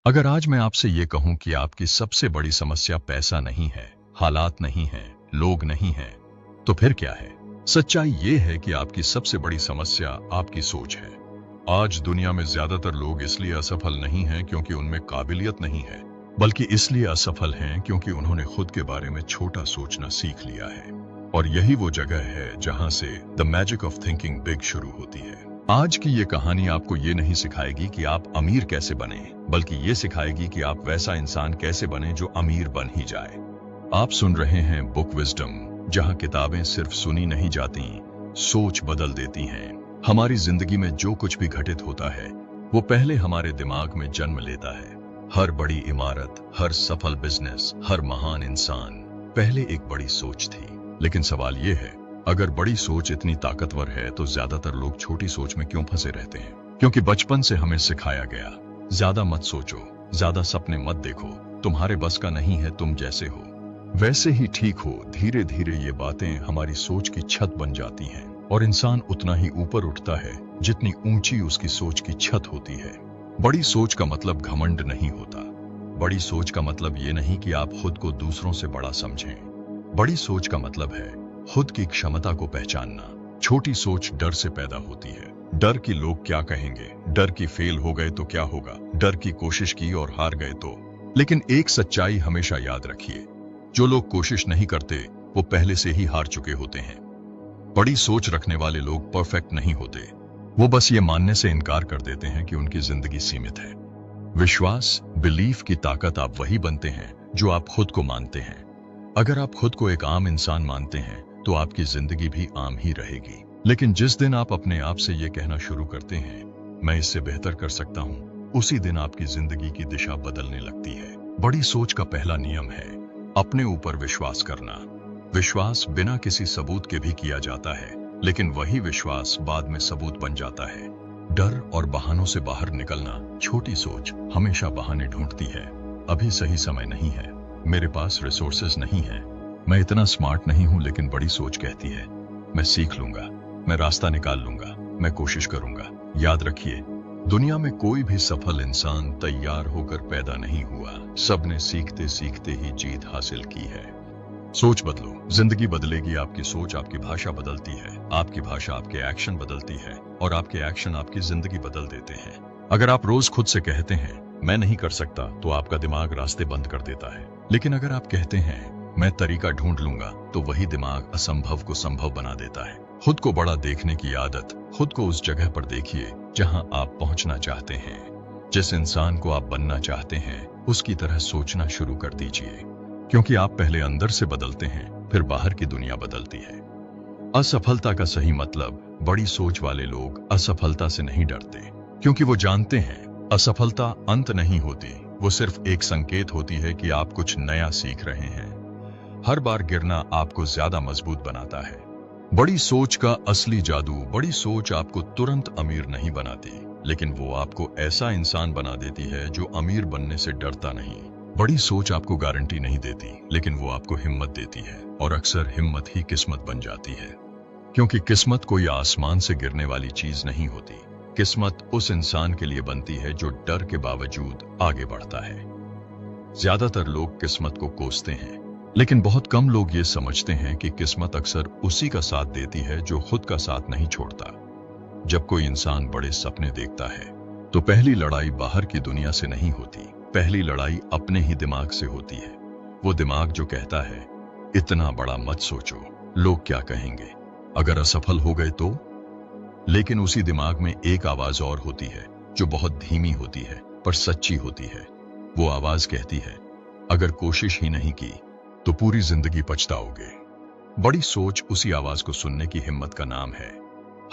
अगर आज मैं आपसे ये कहूं कि आपकी सबसे बड़ी समस्या पैसा नहीं है, हालात नहीं है, लोग नहीं है, तो फिर क्या है? सच्चाई ये है कि आपकी सबसे बड़ी समस्या आपकी सोच है। आज दुनिया में ज्यादातर लोग इसलिए असफल नहीं हैं क्योंकि उनमें काबिलियत नहीं है, बल्कि इसलिए असफल हैं क्योंकि उन्होंने खुद के बारे में छोटा सोचना सीख लिया है। और यही वो जगह है जहां से the magic of thinking big शुरू होती है। आज की ये कहानी आपको ये नहीं सिखाएगी कि आप अमीर कैसे बने, बल्कि ये सिखाएगी कि आप वैसा इंसान कैसे बने जो अमीर बन ही जाए। आप सुन रहे हैं बुक विजडम, जहां किताबें सिर्फ सुनी नहीं जाती, सोच बदल देती हैं। हमारी जिंदगी में जो कुछ भी घटित होता है वो पहले हमारे दिमाग में जन्म लेता है। हर बड़ी इमारत, हर सफल बिजनेस, हर महान इंसान पहले एक बड़ी सोच थी। लेकिन सवाल ये है, अगर बड़ी सोच इतनी ताकतवर है तो ज्यादातर लोग छोटी सोच में क्यों फंसे रहते हैं? क्योंकि बचपन से हमें सिखाया गया, ज्यादा मत सोचो, ज्यादा सपने मत देखो, तुम्हारे बस का नहीं है, तुम जैसे हो वैसे ही ठीक हो। धीरे धीरे ये बातें हमारी सोच की छत बन जाती हैं और इंसान उतना ही ऊपर उठता है जितनी ऊंची उसकी सोच की छत होती है। बड़ी सोच का मतलब घमंड नहीं होता। बड़ी सोच का मतलब ये नहीं कि आप खुद को दूसरों से बड़ा समझें। बड़ी सोच का मतलब है खुद की क्षमता को पहचानना। छोटी सोच डर से पैदा होती है। डर कि लोग क्या कहेंगे, डर कि फेल हो गए तो क्या होगा, डर की कोशिश की और हार गए तो। लेकिन एक सच्चाई हमेशा याद रखिए, जो लोग कोशिश नहीं करते वो पहले से ही हार चुके होते हैं। बड़ी सोच रखने वाले लोग परफेक्ट नहीं होते, वो बस ये मानने से इनकार कर देते हैं कि उनकी जिंदगी सीमित है। विश्वास, बिलीफ की ताकत आप वही बनते हैं जो आप खुद को मानते हैं। अगर आप खुद को एक आम इंसान मानते हैं तो आपकी जिंदगी भी आम ही रहेगी। लेकिन जिस दिन आप अपने आप से ये कहना शुरू करते हैं, मैं इससे बेहतर कर सकता हूँ, उसी दिन आपकी जिंदगी की दिशा बदलने लगती है। बड़ी सोच का पहला नियम है अपने ऊपर विश्वास करना। विश्वास बिना किसी सबूत के भी किया जाता है, लेकिन वही विश्वास बाद में सबूत बन जाता है। डर और बहानों से बाहर निकलना। छोटी सोच हमेशा बहाने ढूंढती है। अभी सही समय नहीं है, मेरे पास रिसोर्सेज नहीं है, मैं इतना स्मार्ट नहीं हूं। लेकिन बड़ी सोच कहती है, मैं सीख लूंगा, मैं रास्ता निकाल लूंगा, मैं कोशिश करूंगा। याद रखिए, दुनिया में कोई भी सफल इंसान तैयार होकर पैदा नहीं हुआ। सबने सीखते सीखते ही जीत हासिल की है। सोच बदलो, जिंदगी बदलेगी। आपकी सोच आपकी भाषा बदलती है, आपकी भाषा आपके एक्शन बदलती है और आपके एक्शन आपकी जिंदगी बदल देते हैं। अगर आप रोज खुद से कहते हैं मैं नहीं कर सकता, तो आपका दिमाग रास्ते बंद कर देता है। लेकिन अगर आप कहते हैं मैं तरीका ढूंढ लूंगा, तो वही दिमाग असंभव को संभव बना देता है। खुद को बड़ा देखने की आदत। खुद को उस जगह पर देखिए जहां आप पहुंचना चाहते हैं। जिस इंसान को आप बनना चाहते हैं उसकी तरह सोचना शुरू कर दीजिए, क्योंकि आप पहले अंदर से बदलते हैं, फिर बाहर की दुनिया बदलती है। असफलता का सही मतलब। बड़ी सोच वाले लोग असफलता से नहीं डरते, क्योंकि वो जानते हैं असफलता अंत नहीं होती, वो सिर्फ एक संकेत होती है कि आप कुछ नया सीख रहे हैं। हर बार गिरना आपको ज्यादा मजबूत बनाता है। बड़ी सोच का असली जादू। बड़ी सोच आपको तुरंत अमीर नहीं बनाती, लेकिन वो आपको ऐसा इंसान बना देती है जो अमीर बनने से डरता नहीं। बड़ी सोच आपको गारंटी नहीं देती, लेकिन वो आपको हिम्मत देती है, और अक्सर हिम्मत ही किस्मत बन जाती है। क्योंकि किस्मत कोई आसमान से गिरने वाली चीज नहीं होती। किस्मत उस इंसान के लिए बनती है जो डर के बावजूद आगे बढ़ता है। ज्यादातर लोग किस्मत को कोसते हैं, लेकिन बहुत कम लोग ये समझते हैं कि किस्मत अक्सर उसी का साथ देती है जो खुद का साथ नहीं छोड़ता। जब कोई इंसान बड़े सपने देखता है तो पहली लड़ाई बाहर की दुनिया से नहीं होती, पहली लड़ाई अपने ही दिमाग से होती है। वो दिमाग जो कहता है इतना बड़ा मत सोचो, लोग क्या कहेंगे, अगर असफल हो गए तो। लेकिन उसी दिमाग में एक आवाज और होती है जो बहुत धीमी होती है पर सच्ची होती है। वो आवाज कहती है अगर कोशिश ही नहीं की तो पूरी जिंदगी पछताओगे। बड़ी सोच उसी आवाज को सुनने की हिम्मत का नाम है।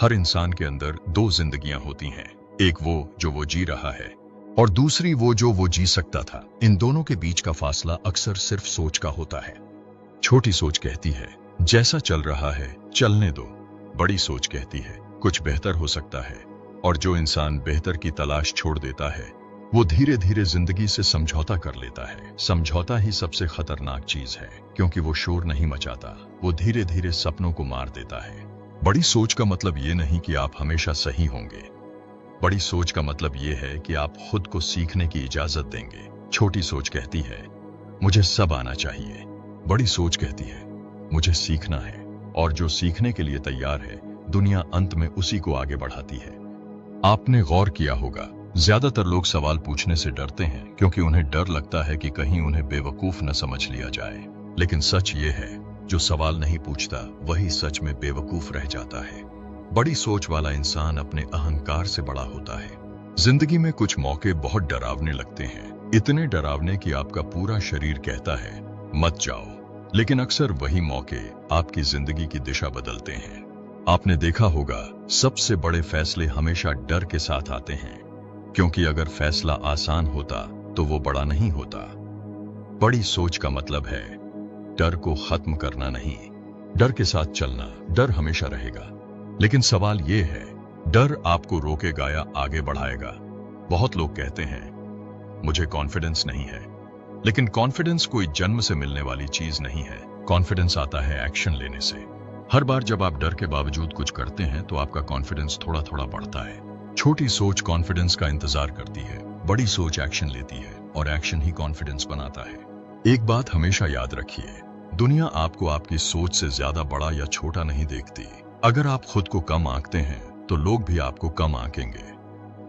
हर इंसान के अंदर दो जिंदगियां होती हैं, एक वो जो वो जी रहा है और दूसरी वो जो वो जी सकता था। इन दोनों के बीच का फासला अक्सर सिर्फ सोच का होता है। छोटी सोच कहती है जैसा चल रहा है चलने दो। बड़ी सोच कहती है कुछ बेहतर हो सकता है। और जो इंसान बेहतर की तलाश छोड़ देता है वो धीरे धीरे जिंदगी से समझौता कर लेता है। समझौता ही सबसे खतरनाक चीज है, क्योंकि वो शोर नहीं मचाता, वो धीरे धीरे सपनों को मार देता है। बड़ी सोच का मतलब ये नहीं कि आप हमेशा सही होंगे, बड़ी सोच का मतलब यह है कि आप खुद को सीखने की इजाजत देंगे। छोटी सोच कहती है मुझे सब आना चाहिए। बड़ी सोच कहती है मुझे सीखना है, और जो सीखने के लिए तैयार है दुनिया अंत में उसी को आगे बढ़ाती है। आपने गौर किया होगा, ज्यादातर लोग सवाल पूछने से डरते हैं क्योंकि उन्हें डर लगता है कि कहीं उन्हें बेवकूफ न समझ लिया जाए। लेकिन सच ये है, जो सवाल नहीं पूछता वही सच में बेवकूफ रह जाता है। बड़ी सोच वाला इंसान अपने अहंकार से बड़ा होता है। जिंदगी में कुछ मौके बहुत डरावने लगते हैं, इतने डरावने कि आपका पूरा शरीर कहता है मत जाओ। लेकिन अक्सर वही मौके आपकी जिंदगी की दिशा बदलते हैं। आपने देखा होगा, सबसे बड़े फैसले हमेशा डर के साथ आते हैं, क्योंकि अगर फैसला आसान होता तो वो बड़ा नहीं होता। बड़ी सोच का मतलब है डर को खत्म करना नहीं, डर के साथ चलना। डर हमेशा रहेगा, लेकिन सवाल ये है डर आपको रोकेगा या आगे बढ़ाएगा। बहुत लोग कहते हैं मुझे कॉन्फिडेंस नहीं है, लेकिन कॉन्फिडेंस कोई जन्म से मिलने वाली चीज नहीं है। कॉन्फिडेंस आता है एक्शन लेने से। हर बार जब आप डर के बावजूद कुछ करते हैं तो आपका कॉन्फिडेंस थोड़ा थोड़ा बढ़ता है। छोटी सोच कॉन्फिडेंस का इंतजार करती है, बड़ी सोच एक्शन लेती है, और एक्शन ही कॉन्फिडेंस बनाता है। एक बात हमेशा याद रखिए, दुनिया आपको आपकी सोच से ज्यादा बड़ा या छोटा नहीं देखती। अगर आप खुद को कम आंकते हैं तो लोग भी आपको कम आंकेंगे।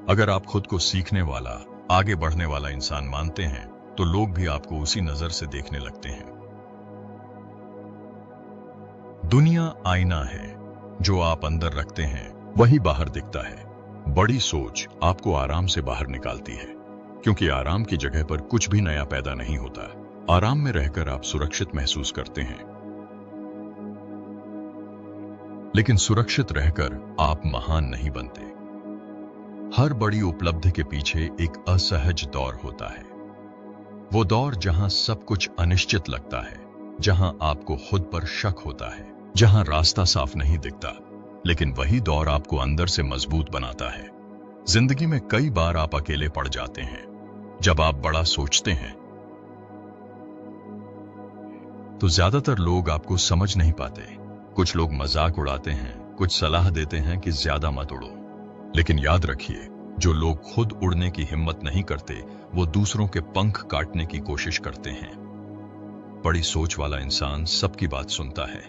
अगर आप खुद को सीखने वाला, आगे बढ़ने वाला इंसान मानते हैं तो लोग भी आपको उसी नजर से देखने लगते हैं। दुनिया आईना है, जो आप अंदर रखते हैं वही बाहर दिखता है। बड़ी सोच आपको आराम से बाहर निकालती है, क्योंकि आराम की जगह पर कुछ भी नया पैदा नहीं होता। आराम में रहकर आप सुरक्षित महसूस करते हैं, लेकिन सुरक्षित रहकर आप महान नहीं बनते। हर बड़ी उपलब्धि के पीछे एक असहज दौर होता है। वो दौर जहां सब कुछ अनिश्चित लगता है, जहां आपको खुद पर शक होता है, जहां रास्ता साफ नहीं दिखता। लेकिन वही दौर आपको अंदर से मजबूत बनाता है। जिंदगी में कई बार आप अकेले पड़ जाते हैं। जब आप बड़ा सोचते हैं तो ज्यादातर लोग आपको समझ नहीं पाते। कुछ लोग मजाक उड़ाते हैं, कुछ सलाह देते हैं कि ज्यादा मत उड़ो। लेकिन याद रखिए, जो लोग खुद उड़ने की हिम्मत नहीं करते वो दूसरों के पंख काटने की कोशिश करते हैं। बड़ी सोच वाला इंसान सबकी बात सुनता है,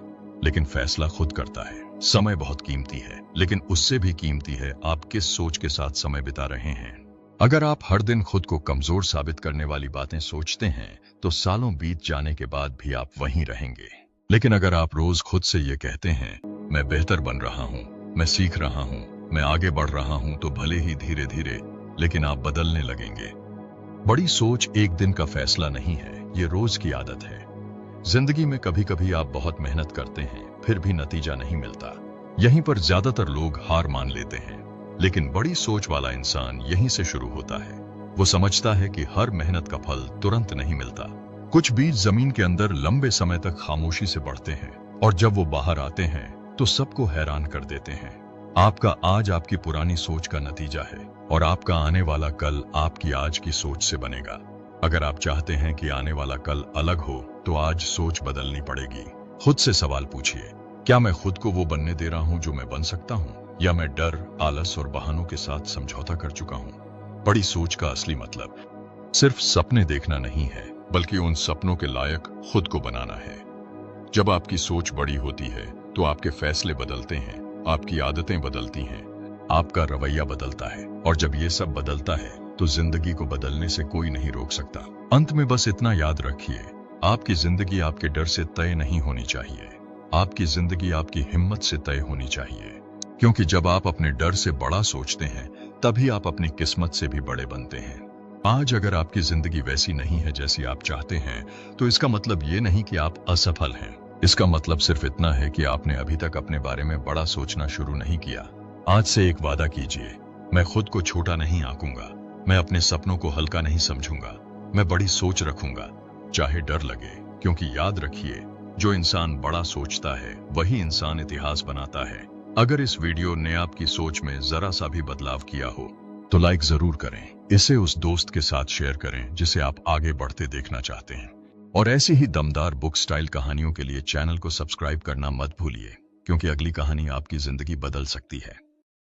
लेकिन फैसला खुद करता है। समय बहुत कीमती है, लेकिन उससे भी कीमती है आप किस सोच के साथ समय बिता रहे हैं। अगर आप हर दिन खुद को कमजोर साबित करने वाली बातें सोचते हैं तो सालों बीत जाने के बाद भी आप वहीं रहेंगे। लेकिन अगर आप रोज खुद से ये कहते हैं मैं बेहतर बन रहा हूं, मैं सीख रहा हूं, मैं आगे बढ़ रहा हूं, तो भले ही धीरे धीरे लेकिन आप बदलने लगेंगे। बड़ी सोच एक दिन का फैसला नहीं है, ये रोज की आदत है। जिंदगी में कभी कभी आप बहुत मेहनत करते हैं, फिर भी नतीजा नहीं मिलता। यहीं पर ज्यादातर लोग हार मान लेते हैं। लेकिन बड़ी सोच वाला इंसान यहीं से शुरू होता है। वो समझता है कि हर मेहनत का फल तुरंत नहीं मिलता। कुछ बीज जमीन के अंदर लंबे समय तक खामोशी से बढ़ते हैं, और जब वो बाहर आते हैं तो सबको हैरान कर देते हैं। आपका आज आपकी पुरानी सोच का नतीजा है, और आपका आने वाला कल आपकी आज की सोच से बनेगा। अगर आप चाहते हैं कि आने वाला कल अलग हो तो आज सोच बदलनी पड़ेगी। खुद से सवाल पूछिए, क्या मैं खुद को वो बनने दे रहा हूं जो मैं बन सकता हूं, या मैं डर, आलस और बहानों के साथ समझौता कर चुका हूं। बड़ी सोच का असली मतलब सिर्फ सपने देखना नहीं है, बल्कि उन सपनों के लायक खुद को बनाना है। जब आपकी सोच बड़ी होती है तो आपके फैसले बदलते हैं, आपकी आदतें बदलती हैं, आपका रवैया बदलता है, और जब ये सब बदलता है तो जिंदगी को बदलने से कोई नहीं रोक सकता। अंत में बस इतना याद रखिए, आपकी जिंदगी आपके डर से तय नहीं होनी चाहिए, आपकी जिंदगी आपकी हिम्मत से तय होनी चाहिए। क्योंकि जब आप अपने डर से बड़ा सोचते हैं तभी आप अपनी किस्मत से भी बड़े बनते हैं। आज अगर आपकी जिंदगी वैसी नहीं है जैसी आप चाहते हैं तो इसका मतलब ये नहीं कि आप असफल हैं। इसका मतलब सिर्फ इतना है कि आपने अभी तक अपने बारे में बड़ा सोचना शुरू नहीं किया। आज से एक वादा कीजिए, मैं खुद को छोटा नहीं आंकूंगा, मैं अपने सपनों को हल्का नहीं समझूंगा, मैं बड़ी सोच रखूंगा चाहे डर लगे। क्योंकि याद रखिए, जो इंसान बड़ा सोचता है वही इंसान इतिहास बनाता है। अगर इस वीडियो ने आपकी सोच में जरा सा भी बदलाव किया हो तो लाइक जरूर करें। इसे उस दोस्त के साथ शेयर करें जिसे आप आगे बढ़ते देखना चाहते हैं। और ऐसी ही दमदार बुक स्टाइल कहानियों के लिए चैनल को सब्सक्राइब करना मत भूलिए, क्योंकि अगली कहानी आपकी जिंदगी बदल सकती है।